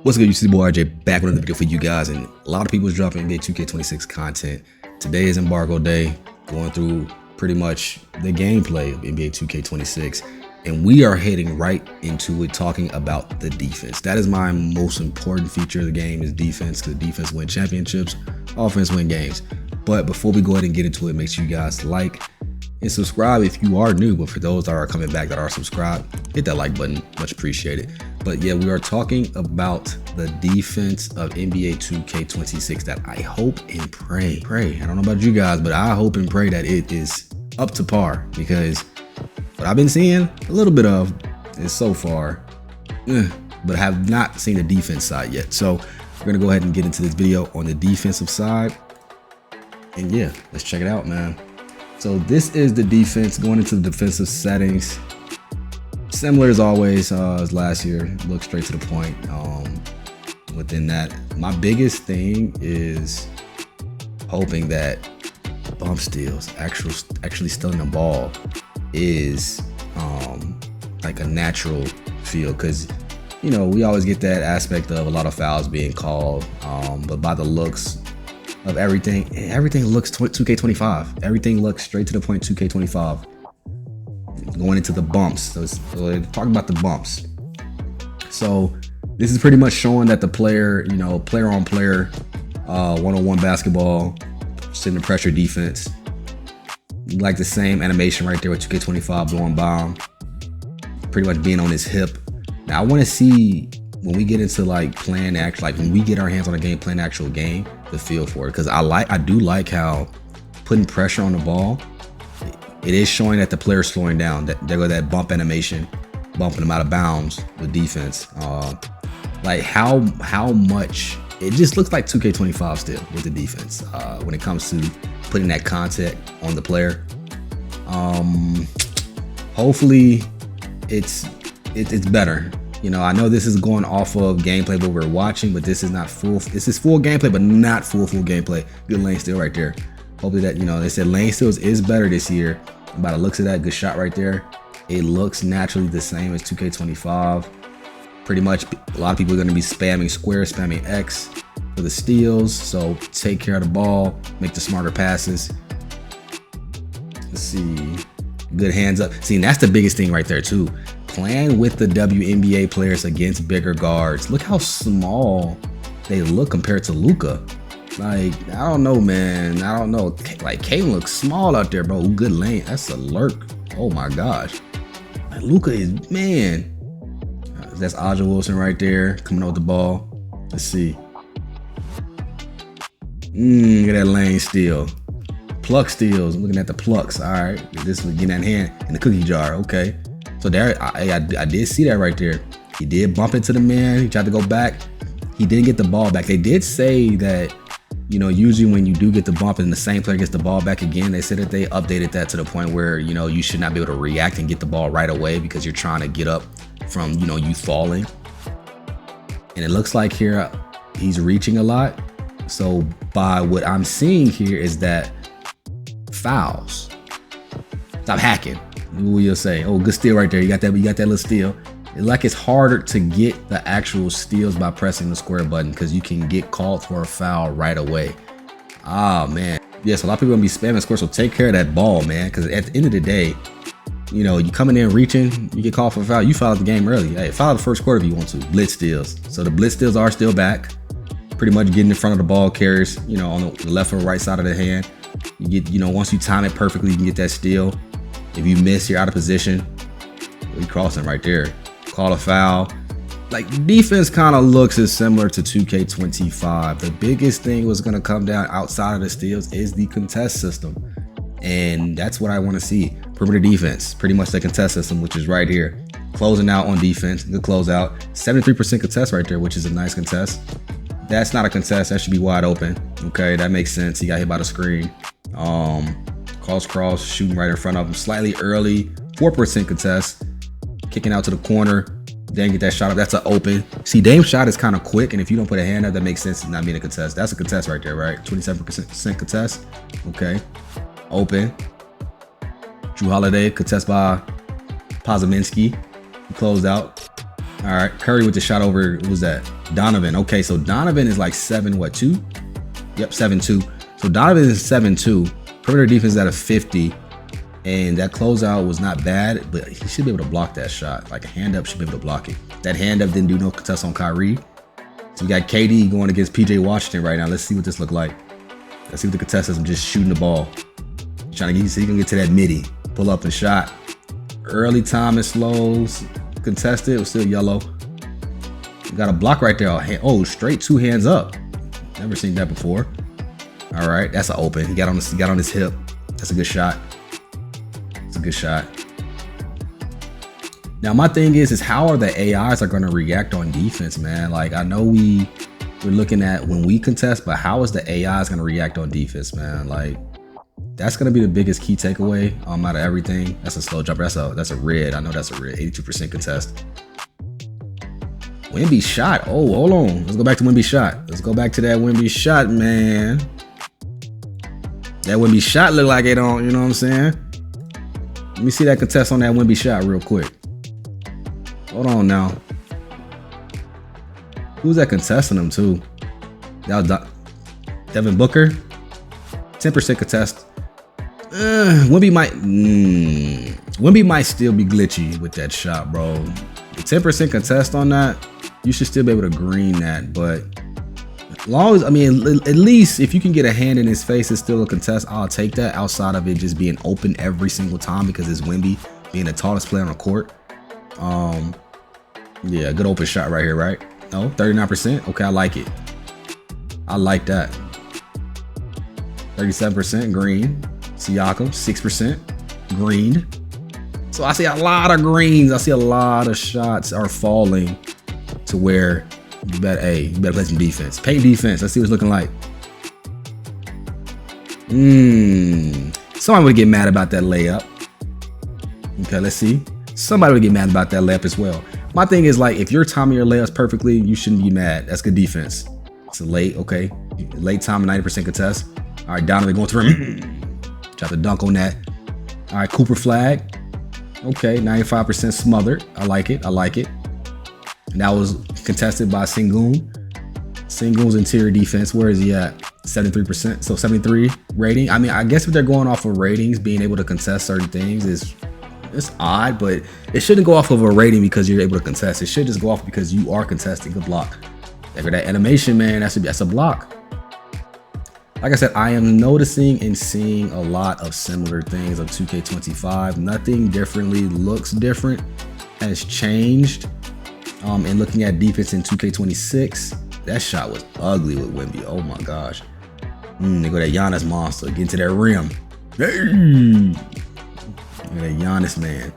What's good, YouTube boy RJ, back with another video for you guys, and a lot of people is dropping NBA 2K26 content. Today is embargo day, going through pretty much the gameplay of NBA 2K26, and we are heading right into it, talking about the defense. That is my most important feature of the game, is defense, because defense win championships, offense win games. But before we go ahead and get into it, make sure you guys like and subscribe if you are new, but for those that are coming back that are subscribed, hit that like button, much appreciated. But yeah, we are talking about the defense of NBA 2K26 that I hope and pray, I don't know about you guys, but I hope and pray that it is up to par, because what I've been seeing a little bit of is so far, but I have not seen the defense side yet. So we're gonna go ahead and get into this video on the defensive side. And yeah, let's check it out, man. So this is the defense going into the defensive settings. Similar as always as last year, look straight to the point. Within that, my biggest thing is hoping that bump steals, actually stealing the ball, is like a natural feel, because you know we always get that aspect of a lot of fouls being called, but by the looks of everything looks 2K25. Everything looks straight to the point 2K25. Going into the bumps, so talking about the bumps. So this is pretty much showing that the player, you know, player on player, one-on-one basketball, sitting in pressure defense. Like the same animation right there with 2K25 blowing bomb, pretty much being on his hip. Now I want to see when we get into like playing like when we get our hands on a game, playing actual game, the feel for it, because I do like how putting pressure on the ball, it is showing that the player's slowing down. There go that bump animation, bumping them out of bounds with defense. Like how much it just looks like 2K25 still with the defense when it comes to putting that contact on the player. Hopefully it's better. You know, I know this is going off of gameplay what we're watching, but this is not full. This is full gameplay, but not full gameplay. Good lane steal right there. Hopefully that, you know, they said lane steals is better this year. By the looks of that, good shot right there. It looks naturally the same as 2K25. Pretty much a lot of people are going to be spamming square, spamming X for the steals. So take care of the ball, make the smarter passes. Let's see. Good hands up. See, and that's the biggest thing right there too. Playing with the WNBA players against bigger guards. Look how small they look compared to Luka. Like, I don't know, man. I don't know. Like, Kane looks small out there, bro. Good lane. That's a lurk. Oh my gosh. Like, Luka is, man. That's RjwattsTv right there, coming out with the ball. Let's see. Look at that lane steal. Pluck steals. I'm looking at the plucks. All right. This was getting that hand in the cookie jar. Okay. So there, I did see that right there. He did bump into the man. He tried to go back. He didn't get the ball back. They did say that, you know, usually when you do get the bump and the same player gets the ball back again, they said that they updated that to the point where, you know, you should not be able to react and get the ball right away because you're trying to get up from, you know, you falling. And it looks like here he's reaching a lot. So by what I'm seeing here is that fouls. Stop hacking. What you'll say? Oh, good steal right there. You got that little steal. It's like it's harder to get the actual steals by pressing the square button, because you can get called for a foul right away. Ah, man. Yes, a lot of people gonna be spamming square, so take care of that ball, man, because at the end of the day, you know, you coming in reaching, you get called for a foul, you foul the game early. Hey, foul the first quarter if you want to. Blitz steals. So the blitz steals are still back. Pretty much getting in front of the ball carriers, you know, on the left or right side of the hand. You get, you know, once you time it perfectly, you can get that steal. If you miss, you're out of position. We crossing right there. Call a foul. Like, defense kind of looks as similar to 2K25. The biggest thing was going to come down outside of the steals is the contest system. And that's what I want to see. Perimeter defense, pretty much the contest system, which is right here. Closing out on defense, good closeout. 73% contest right there, which is a nice contest. That's not a contest. That should be wide open. Okay, that makes sense. He got hit by the screen. Cross, shooting right in front of him. Slightly early, 4% contest. Kicking out to the corner. Didn't get that shot up. That's an open. See, Dame's shot is kind of quick, and if you don't put a hand up, that makes sense. It's not being a contest. That's a contest right there, right? 27% contest. Okay. Open. Drew Holiday, contest by Pozeminski. He closed out. All right, Curry with the shot over, who was that? Donovan. Okay, so Donovan is like 7'2"? Yep, 7'2". So Donovan is 7'2". Perimeter defense is at a 50. And that closeout was not bad, but he should be able to block that shot. Like a hand up should be able to block it. That hand up didn't do no contest on Kyrie. So we got KD going against PJ Washington right now. Let's see what this look like. Let's see what the contest is. I'm just shooting the ball. Trying to get, so he can get to that midi. Pull up and shot. Early time and slows. Contested. It was still yellow. We got a block right there. Oh, straight 2 hands up. Never seen that before. All right, that's an open. He got on his hip. That's a good shot. It's a good shot. Now my thing is how are the AIs are going to react on defense, man? Like I know we're looking at when we contest, but how is the AIs going to react on defense, man? Like that's going to be the biggest key takeaway out of everything. That's a slow jumper. That's a red. I know that's a red. 82% contest. Wemby shot. Oh, hold on. Let's go back to Wemby shot. Let's go back to that Wemby shot, man. That Wemby shot look like it on. You know what I'm saying? Let me see that contest on that Wemby shot real quick. Hold on now. Who's that contesting him too? That was Devin Booker. 10% contest. Wemby might still be glitchy with that shot, bro. 10% contest on that, you should still be able to green that. But as long as, I mean, at least if you can get a hand in his face, it's still a contest. I'll take that outside of it just being open every single time because it's Wemby being the tallest player on the court. Yeah, good open shot right here, right? No, 39%. Okay, I like it. I like that. 37% green. Siakam, 6% green. So I see a lot of greens. I see a lot of shots are falling to where you better play some defense. Paint defense. Let's see what it's looking like. Somebody would get mad about that layup. Okay, let's see. Somebody would get mad about that layup as well. My thing is like, if you're timing your layups perfectly, you shouldn't be mad. That's good defense. It's a late, okay. Late time, 90% contest. All right, Donovan going through him. Try to dunk on that. All right, Cooper flag. Okay, 95% smothered. I like it. I like it. And that was contested by Sengun. Sengun's interior defense. Where is he at? 73%. So 73 rating. I mean, I guess if they're going off of ratings, being able to contest certain things it's odd, but it shouldn't go off of a rating because you're able to contest. It should just go off because you are contesting. Good block. After that animation, man, that's a block. Like I said, I am noticing and seeing a lot of similar things of 2K25. Nothing differently looks different, has changed. And looking at defense in 2K26, that shot was ugly with Wemby. Oh my gosh. They go that Giannis monster, get into that rim. Hey! Look at that Giannis, man.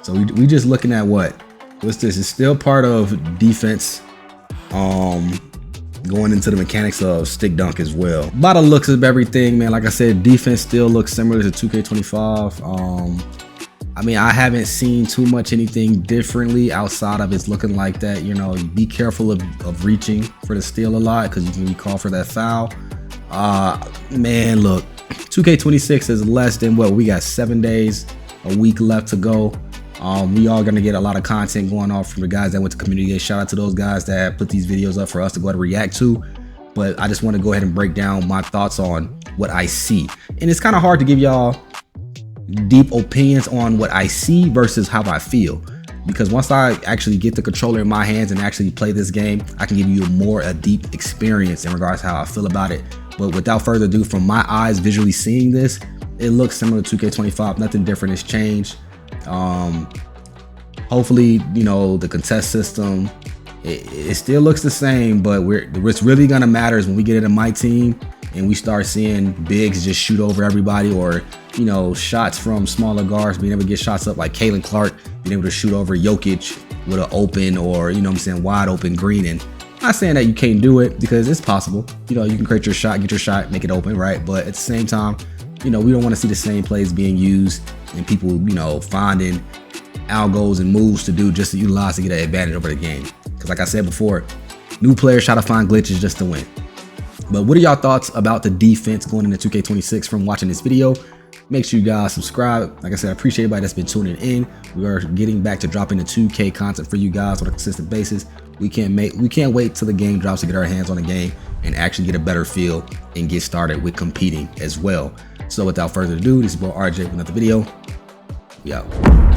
So we just looking at what's this? It's still part of defense. Going into the mechanics of stick dunk as well. By the looks of everything, man, like I said, defense still looks similar to 2K25. I mean, I haven't seen too much anything differently outside of it's looking like that. You know, be careful of reaching for the steal a lot because you can be called for that foul. Man, look, 2K26 is less than what we got 7 days, a week left to go. We are going to get a lot of content going off from the guys that went to community day. Shout out to those guys that put these videos up for us to go ahead and react to. But I just want to go ahead and break down my thoughts on what I see. And it's kind of hard to give y'all deep opinions on what I see versus how I feel. Because once I actually get the controller in my hands and actually play this game, I can give you a deep experience in regards to how I feel about it. But without further ado, from my eyes visually seeing this, it looks similar to 2K25. Nothing different has changed. Hopefully, you know, the contest system, it still looks the same, but what's really gonna matter is when we get into my team and we start seeing bigs just shoot over everybody, or, you know, shots from smaller guards being able to get shots up, like Caitlin Clark being able to shoot over Jokic with an open, or, you know what I'm saying, wide open green. And I'm not saying that you can't do it, because it's possible. You know, you can create your shot, get your shot, make it open, right? But at the same time, you know, we don't want to see the same plays being used and people, you know, finding algos and moves to do just to utilize to get an advantage over the game. Because like I said before, new players try to find glitches just to win. But what are y'all thoughts about the defense going into 2K26 from watching this video? Make sure you guys subscribe. Like I said, I appreciate everybody that's been tuning in. We are getting back to dropping the 2K content for you guys on a consistent basis. We can't wait till the game drops to get our hands on the game and actually get a better feel and get started with competing as well. So without further ado, this is boy RJ with another video. We out.